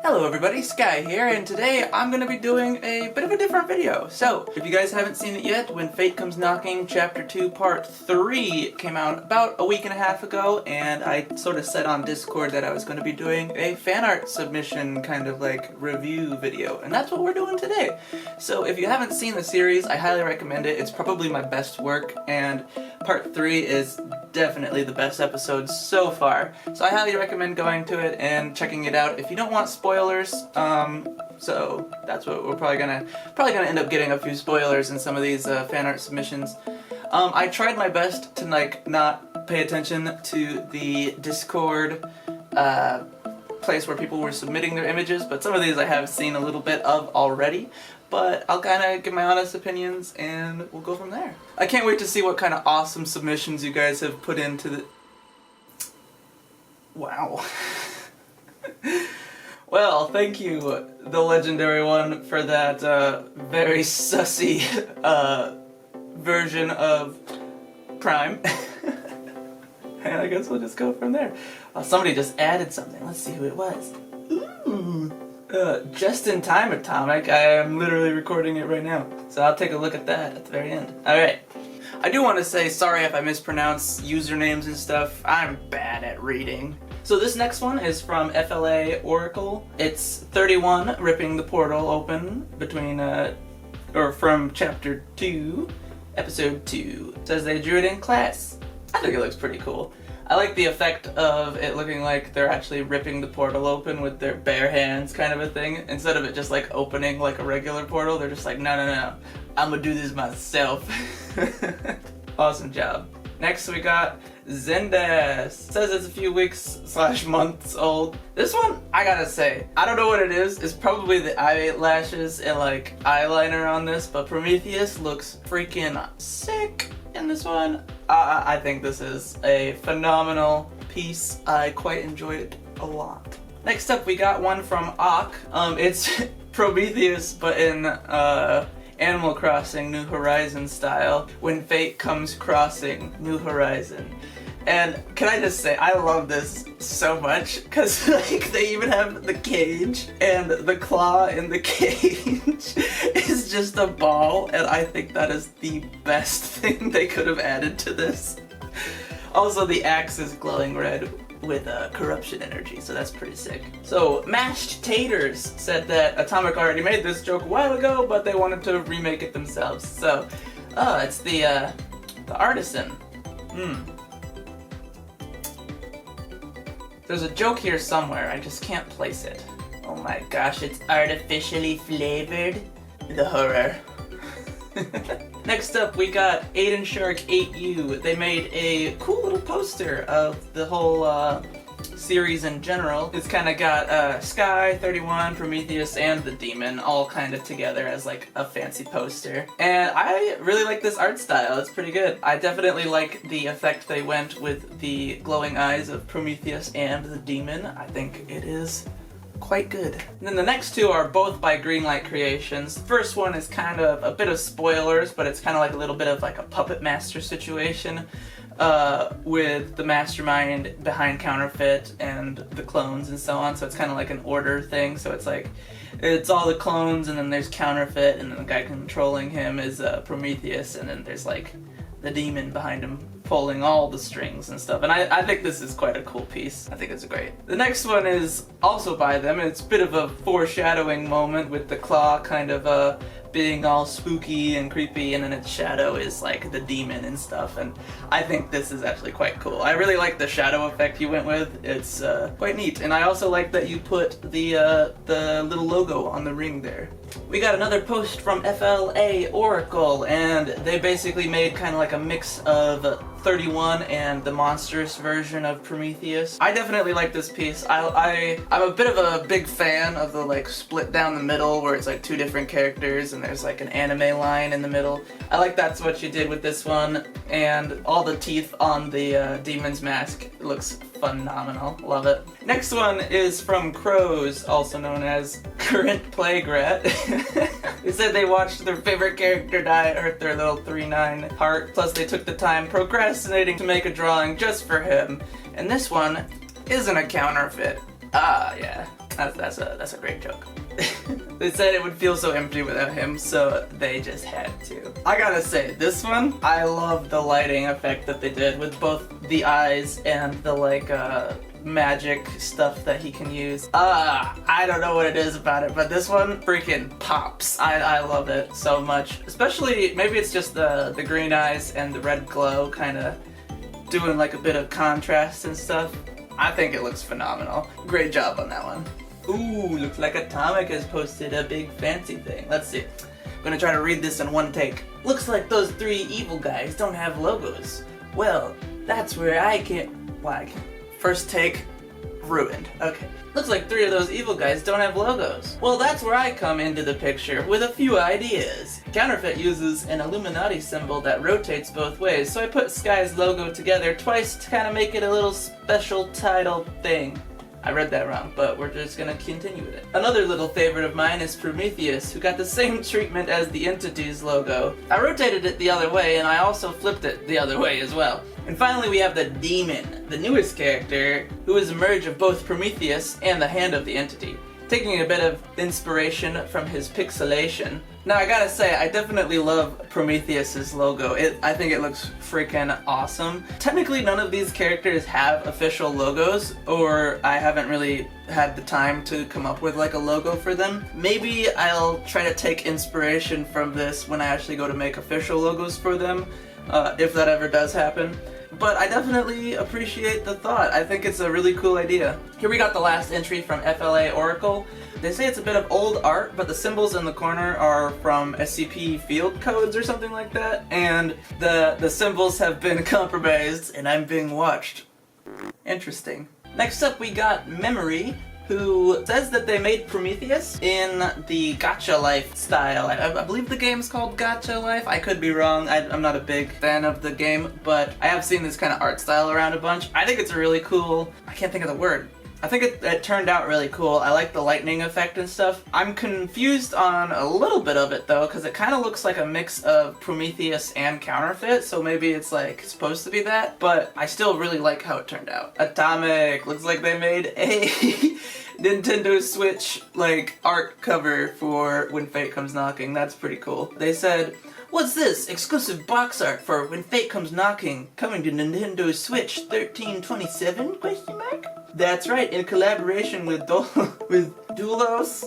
Hello everybody, Sky here, and today I'm going to be doing a bit of a different video. So, if you guys haven't seen it yet, When Fate Comes Knocking Chapter 2 Part 3 came out about a week and a half ago, and I sort of said on Discord that I was going to be doing a fan art submission kind of like review video, and that's what we're doing today. So if you haven't seen the series, I highly recommend it. It's probably my best work, and Part 3 is definitely the best episode so far. So I highly recommend going to it and checking it out if you don't want spoilers. So that's what we're probably gonna end up getting a few spoilers in some of these fan art submissions. I tried my best to not pay attention to the Discord place where people were submitting their images, but some of these I have seen a little bit of already. But I'll kind of give my honest opinions and we'll go from there. I can't wait to see what kind of awesome submissions you guys have put into the... Wow. Well, thank you, the legendary one, for that very sussy version of Prime. And I guess we'll just go from there. Somebody just added something. Let's see who it was. Ooh. Just in time, Atomic. I am literally recording it right now. So I'll take a look at that at the very end. Alright. I do want to say sorry if I mispronounce usernames and stuff. I'm bad at reading. So this next one is from FLA Oracle. It's 31, ripping the portal open between, from Chapter 2, Episode 2. It says they drew it in class. I think it looks pretty cool. I like the effect of it looking like they're actually ripping the portal open with their bare hands kind of a thing. Instead of it just like opening like a regular portal, they're just like, no, I'm gonna do this myself. Awesome job. Next we got Zendas. Says it's a few weeks / months old. This one, I gotta say, I don't know what it is. It's probably the eyelashes and like eyeliner on this, but Prometheus looks freaking sick in this one. I think this is a phenomenal piece. I quite enjoyed it a lot. Next up we got one from Ock. It's Prometheus but in Animal Crossing New Horizon style. When Fate Comes Crossing New Horizon. And can I just say, I love this so much, because like they even have the cage, and the claw in the cage is just a ball, and I think that is the best thing they could have added to this. Also, the axe is glowing red with corruption energy, so that's pretty sick. So, Mashed Taters said that Atomic already made this joke a while ago, but they wanted to remake it themselves. So, it's the artisan. There's a joke here somewhere, I just can't place it. Oh my gosh, it's artificially flavored. The horror. Next up, we got Aiden Shark 8U. They made a cool little poster of the whole series in general. It's kind of got Sky, 31, Prometheus, and the Demon all kind of together as like a fancy poster. And I really like this art style. It's pretty good. I definitely like the effect they went with the glowing eyes of Prometheus and the Demon. I think it is quite good. And then the next two are both by Greenlight Creations. The first one is kind of a bit of spoilers, but it's kind of like a little bit of like a puppet master situation with the mastermind behind Counterfeit and the clones and so on. So it's kind of like an order thing. So it's like, it's all the clones and then there's Counterfeit and then the guy controlling him is Prometheus, and then there's like the demon behind him pulling all the strings and stuff. And I think this is quite a cool piece. I think it's great. The next one is also by them. It's a bit of a foreshadowing moment with the claw kind of being all spooky and creepy, and then its shadow is like the demon and stuff. And I think this is actually quite cool. I really like the shadow effect you went with. It's quite neat. And I also like that you put the little logo on the ring there. We got another post from FLA Oracle, and they basically made kind of like a mix of 31 and the monstrous version of Prometheus. I definitely like this piece. I'm a bit of a big fan of the like split down the middle where it's like two different characters and there's like an anime line in the middle. I like that's what you did with this one, and all the teeth on the demon's mask looks phenomenal. Love it. Next one is from Crows, also known as Current Plaguerat. They said they watched their favorite character die at their little 3/9 heart, plus they took the time procrastinating to make a drawing just for him. And this one isn't a counterfeit. Ah, yeah. That's a great joke. They said it would feel so empty without him, so they just had to. I gotta say, this one, I love the lighting effect that they did with both the eyes and the like magic stuff that he can use. I don't know what it is about it, but this one freaking pops. I love it so much. Especially, maybe it's just the green eyes and the red glow kind of doing like a bit of contrast and stuff. I think it looks phenomenal. Great job on that one. Ooh, looks like Atomic has posted a big fancy thing. Let's see. I'm gonna try to read this in one take. Looks like those 3 evil guys don't have logos. Well, that's where I can't. First take, ruined. Okay. Looks like 3 of those evil guys don't have logos. Well, that's where I come into the picture with a few ideas. Counterfeit uses an Illuminati symbol that rotates both ways, so I put Sky's logo together twice to kind of make it a little special title thing. I read that wrong, but we're just gonna continue with it. Another little favorite of mine is Prometheus, who got the same treatment as the entity's logo. I rotated it the other way, and I also flipped it the other way as well. And finally we have the Demon, the newest character, who is a merge of both Prometheus and the hand of the entity, taking a bit of inspiration from his pixelation. Now I gotta say, I definitely love Prometheus's logo. I think it looks freaking awesome. Technically none of these characters have official logos, or I haven't really had the time to come up with like a logo for them. Maybe I'll try to take inspiration from this when I actually go to make official logos for them, if that ever does happen. But I definitely appreciate the thought. I think it's a really cool idea. Here we got the last entry from FLA Oracle. They say it's a bit of old art, but the symbols in the corner are from SCP field codes or something like that, and the symbols have been compromised, and I'm being watched. Interesting. Next up we got Memory, who says that they made Prometheus in the Gacha Life style. I believe the game's called Gacha Life. I could be wrong. I'm not a big fan of the game, but I have seen this kind of art style around a bunch. I think it's a really cool, I can't think of the word. I think it turned out really cool. I like the lightning effect and stuff. I'm confused on a little bit of it though, because it kind of looks like a mix of Prometheus and Counterfeit, so maybe it's like supposed to be that, but I still really like how it turned out. Atomic, looks like they made a Nintendo Switch like art cover for When Fate Comes Knocking. That's pretty cool. They said, "What's this? Exclusive box art for When Fate Comes Knocking, coming to Nintendo Switch 13/27? Question mark?" That's right, in collaboration with Dolos?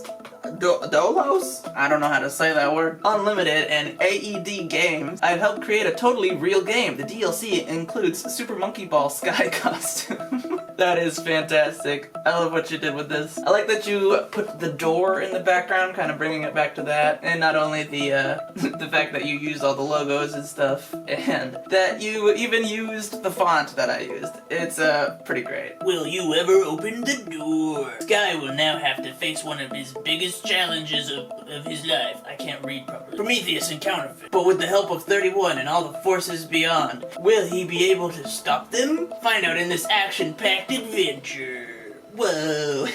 I don't know how to say that word. Unlimited and AED Games. I've helped create a totally real game. The DLC includes Super Monkey Ball Sky costume. That is fantastic. I love what you did with this. I like that you put the door in the background, kind of bringing it back to that. And not only the the fact that you used all the logos and stuff, and that you even used the font that I used. It's pretty great. Will you ever open the door? Sky will now have to face one of his biggest challenges of his life. I can't read properly. Prometheus and Counterfeit. But with the help of 31 and all the forces beyond, will he be able to stop them? Find out in this action-packed adventure. Whoa.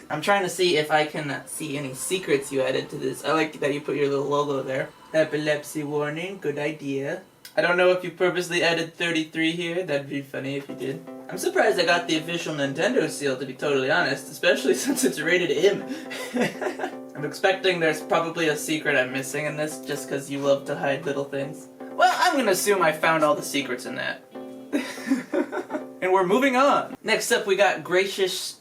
I'm trying to see if I can see any secrets you added to this. I like that you put your little logo there. Epilepsy warning, good idea. I don't know if you purposely added 33 here. That'd be funny if you did. I'm surprised I got the official Nintendo seal, to be totally honest, especially since it's rated M. I'm expecting there's probably a secret I'm missing in this, just because you love to hide little things. Well, I'm gonna assume I found all the secrets in that. And we're moving on. Next up we got Gracious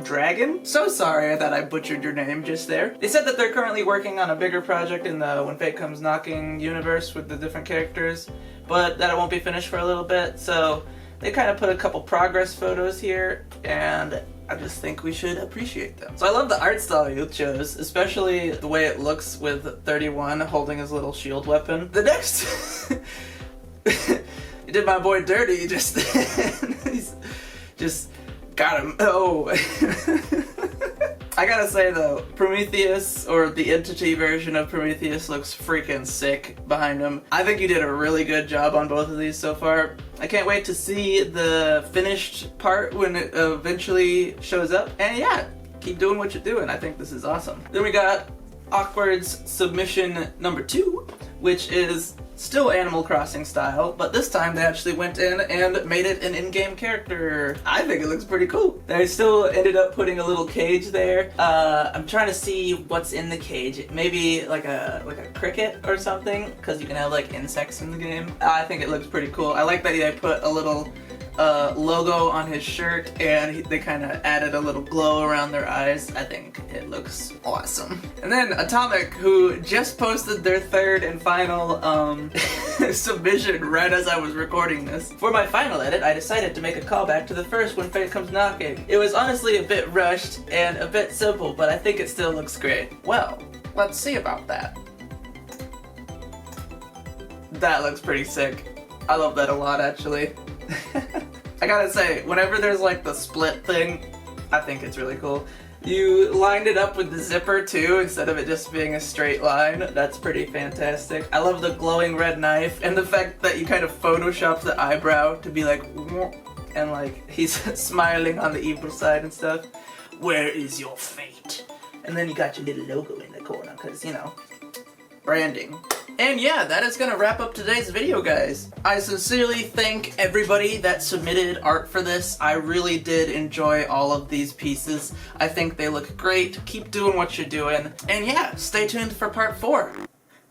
Dragon? So sorry that I butchered your name just there. They said that they're currently working on a bigger project in the When Fate Comes Knocking universe with the different characters, but that it won't be finished for a little bit, so they kind of put a couple progress photos here, and I just think we should appreciate them. So I love the art style you chose, especially the way it looks with 31 holding his little shield weapon. The next... You did my boy dirty just then. He's just... got him. Oh. I gotta say though, Prometheus, or the entity version of Prometheus, looks freaking sick behind him. I think you did a really good job on both of these so far. I can't wait to see the finished part when it eventually shows up. And yeah, keep doing what you're doing. I think this is awesome. Then we got Awkward's submission number 2, which is Still Animal Crossing style, but this time they actually went in and made it an in-game character. I think it looks pretty cool. They still ended up putting a little cage there. I'm trying to see what's in the cage. Maybe like a cricket or something, because you can have like insects in the game. I think it looks pretty cool. I like that they put a little logo on his shirt, and they kind of added a little glow around their eyes. I think it looks awesome. And then Atomic, who just posted their third and final submission right as I was recording this. For my final edit, I decided to make a callback to the first When Fate Comes Knocking. It was honestly a bit rushed and a bit simple, but I think it still looks great. Well, let's see about that. That looks pretty sick. I love that a lot, actually. I gotta say, whenever there's like the split thing, I think it's really cool. You lined it up with the zipper too, instead of it just being a straight line. That's pretty fantastic. I love the glowing red knife, and the fact that you kind of photoshopped the eyebrow to be like, and like he's smiling on the evil side and stuff. Where is your fate? And then you got your little logo in the corner, because, you know, branding. And yeah, that is gonna wrap up today's video, guys. I sincerely thank everybody that submitted art for this. I really did enjoy all of these pieces. I think they look great. Keep doing what you're doing. And yeah, stay tuned for part 4.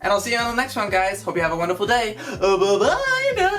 And I'll see you on the next one, guys. Hope you have a wonderful day. Bye-bye now.